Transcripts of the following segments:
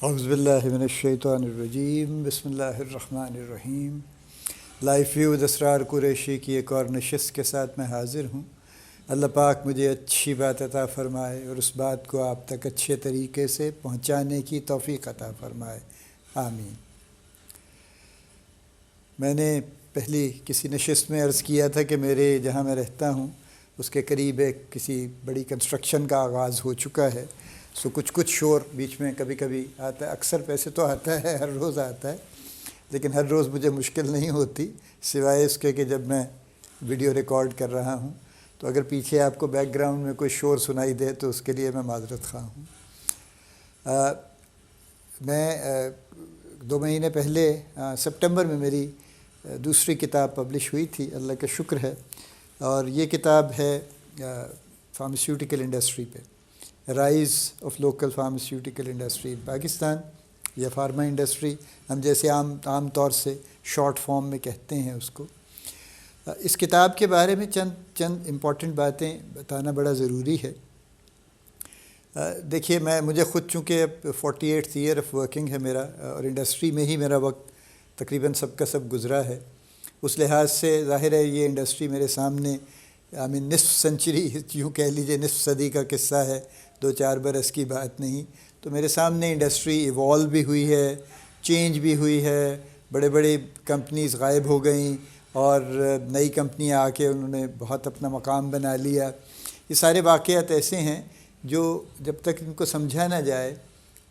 اعوذ باللہ من الشیطان الرجیم، بسم اللہ الرحمن الرحیم۔ لائف ویو اسرار قریشی کی ایک اور نشست کے ساتھ میں حاضر ہوں۔ اللہ پاک مجھے اچھی بات عطا فرمائے اور اس بات کو آپ تک اچھے طریقے سے پہنچانے کی توفیق عطا فرمائے، آمین۔ میں نے پہلی کسی نشست میں عرض کیا تھا کہ میرے جہاں میں رہتا ہوں اس کے قریب ایک کسی بڑی کنسٹرکشن کا آغاز ہو چکا ہے، سو کچھ شور بیچ میں کبھی کبھی آتا ہے۔ اکثر پیسے تو آتا ہے، ہر روز آتا ہے، لیکن ہر روز مجھے مشکل نہیں ہوتی سوائے اس کے کہ جب میں ویڈیو ریکارڈ کر رہا ہوں تو اگر پیچھے آپ کو بیک گراؤنڈ میں کوئی شور سنائی دے تو اس کے لیے میں معذرت خواہ ہوں۔ میں 2 مہینے پہلے سپٹمبر میں میری دوسری کتاب پبلش ہوئی تھی، اللہ کا شکر ہے، اور یہ کتاب ہے فارماسیوٹیکل انڈسٹری پہ، rise of local pharmaceutical industry in Pakistan, یا فارما انڈسٹری ہم جیسے عام طور سے شارٹ فارم میں کہتے ہیں اس کو۔ اس کتاب کے بارے میں چند امپورٹنٹ باتیں بتانا بڑا ضروری ہے۔ دیکھیے، مجھے خود چونکہ 48th ایئر آف ورکنگ ہے میرا، اور انڈسٹری میں ہی میرا وقت تقریباً سب کا سب گزرا ہے، اس لحاظ سے ظاہر ہے یہ انڈسٹری میرے سامنے نصف سنچری یوں کہہ لیجیے، نصف صدی کا قصہ ہے، 2-4 برس کی بات نہیں۔ تو میرے سامنے انڈسٹری ایوالو بھی ہوئی ہے، چینج بھی ہوئی ہے، بڑے بڑے کمپنیز غائب ہو گئیں اور نئی کمپنیاں آ کے انہوں نے بہت اپنا مقام بنا لیا۔ یہ سارے واقعات ایسے ہیں جو جب تک ان کو سمجھا نہ جائے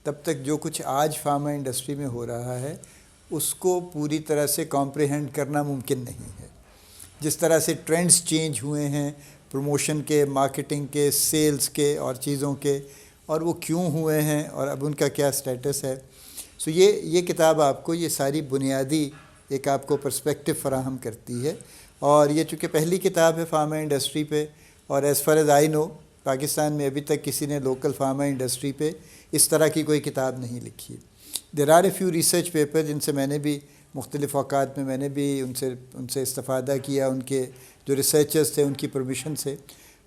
تب تک جو کچھ آج فارما انڈسٹری میں ہو رہا ہے اس کو پوری طرح سے کمپریہینڈ کرنا ممکن نہیں ہے۔ جس طرح سے ٹرینڈز چینج ہوئے ہیں پروموشن کے، مارکیٹنگ کے، سیلز کے اور چیزوں کے، اور وہ کیوں ہوئے ہیں اور اب ان کا کیا سٹیٹس ہے، سو یہ کتاب آپ کو یہ ساری بنیادی ایک آپ کو پرسپیکٹو فراہم کرتی ہے۔ اور یہ چونکہ پہلی کتاب ہے فارما انڈسٹری پہ، اور ایز فار ایز آئی نو پاکستان میں ابھی تک کسی نے لوکل فارما انڈسٹری پہ اس طرح کی کوئی کتاب نہیں لکھی ہے۔ There are a few research paper جن سے میں نے بھی مختلف اوقات میں نے بھی ان سے استفادہ کیا، ان کے جو ریسرچرز تھے ان کی پرمیشن سے،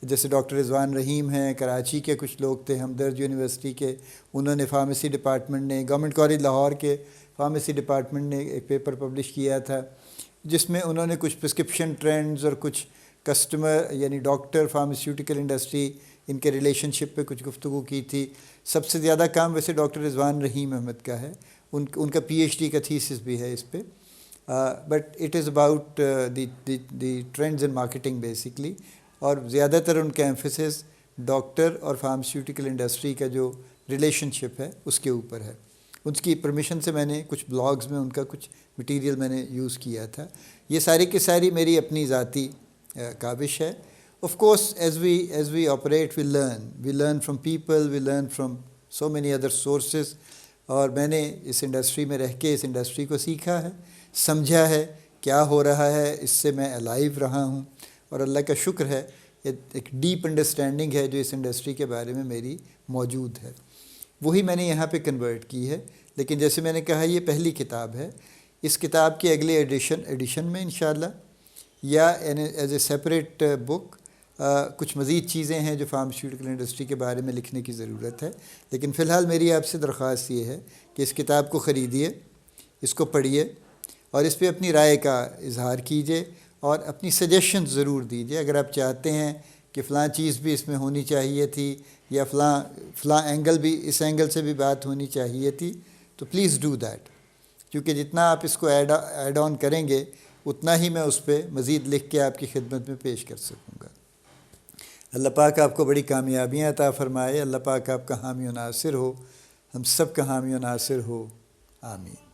جیسے ڈاکٹر رضوان رحیم ہیں، کراچی کے کچھ لوگ تھے ہمدرد یونیورسٹی کے، انہوں نے فارمیسی ڈپارٹمنٹ نے، گورنمنٹ کالج لاہور کے فارمیسی ڈپارٹمنٹ نے ایک پیپر پبلش کیا تھا جس میں انہوں نے کچھ پرسکرپشن ٹرینڈز اور کچھ کسٹمر یعنی ڈاکٹر فارماسیوٹیکل انڈسٹری ان کے ریلیشن شپ پہ کچھ گفتگو کی تھی۔ سب سے زیادہ کام ویسے ڈاکٹر رضوان رحیم احمد کا ہے، ان کا PhD کا تھیسس بھی ہے اس پہ، but it is about the trends in marketing basically, اور زیادہ تر ان کا ایمفیسس ڈاکٹر اور فارماسیوٹیکل انڈسٹری کا جو ریلیشن شپ ہے اس کے اوپر ہے۔ ان کی پرمیشن سے میں نے کچھ بلاگز میں ان کا کچھ مٹیریل میں نے یوز کیا تھا۔ یہ ساری کی ساری میری اپنی ذاتی کاوش ہے۔ Of course as we operate we learn from people, we learn from so many other sources, اور میں نے اس انڈسٹری میں رہ کے اس انڈسٹری کو سیکھا ہے، سمجھا ہے کیا ہو رہا ہے، اس سے میں الائیو رہا ہوں، اور اللہ کا شکر ہے ایک ڈیپ انڈرسٹینڈنگ ہے جو اس انڈسٹری کے بارے میں میری موجود ہے، وہی میں نے یہاں پہ کنورٹ کی ہے۔ لیکن جیسے میں نے کہا یہ پہلی کتاب ہے، اس کتاب کے اگلے ایڈیشن میں انشاءاللہ یا ایز اے سیپریٹ بک کچھ مزید چیزیں ہیں جو فارماسیوٹیکل انڈسٹری کے بارے میں لکھنے کی ضرورت ہے، لیکن فی الحال میری آپ سے درخواست یہ ہے کہ اس کتاب کو خریدیے، اس کو پڑھیے اور اس پہ اپنی رائے کا اظہار کیجیے اور اپنی سجیشن ضرور دیجیے۔ اگر آپ چاہتے ہیں کہ فلاں چیز بھی اس میں ہونی چاہیے تھی یا فلاں اینگل بھی، اس اینگل سے بھی بات ہونی چاہیے تھی، تو پلیز ڈو دیٹ، کیونکہ جتنا آپ اس کو ایڈ آن کریں گے اتنا ہی میں اس پہ مزید لکھ کے آپ کی خدمت میں پیش کر سکوں گا۔ اللہ پاک آپ کو بڑی کامیابیاں عطا فرمائے، اللہ پاک آپ کا حامی و ناصر ہو، ہم سب کا حامی و ناصر ہو، آمین۔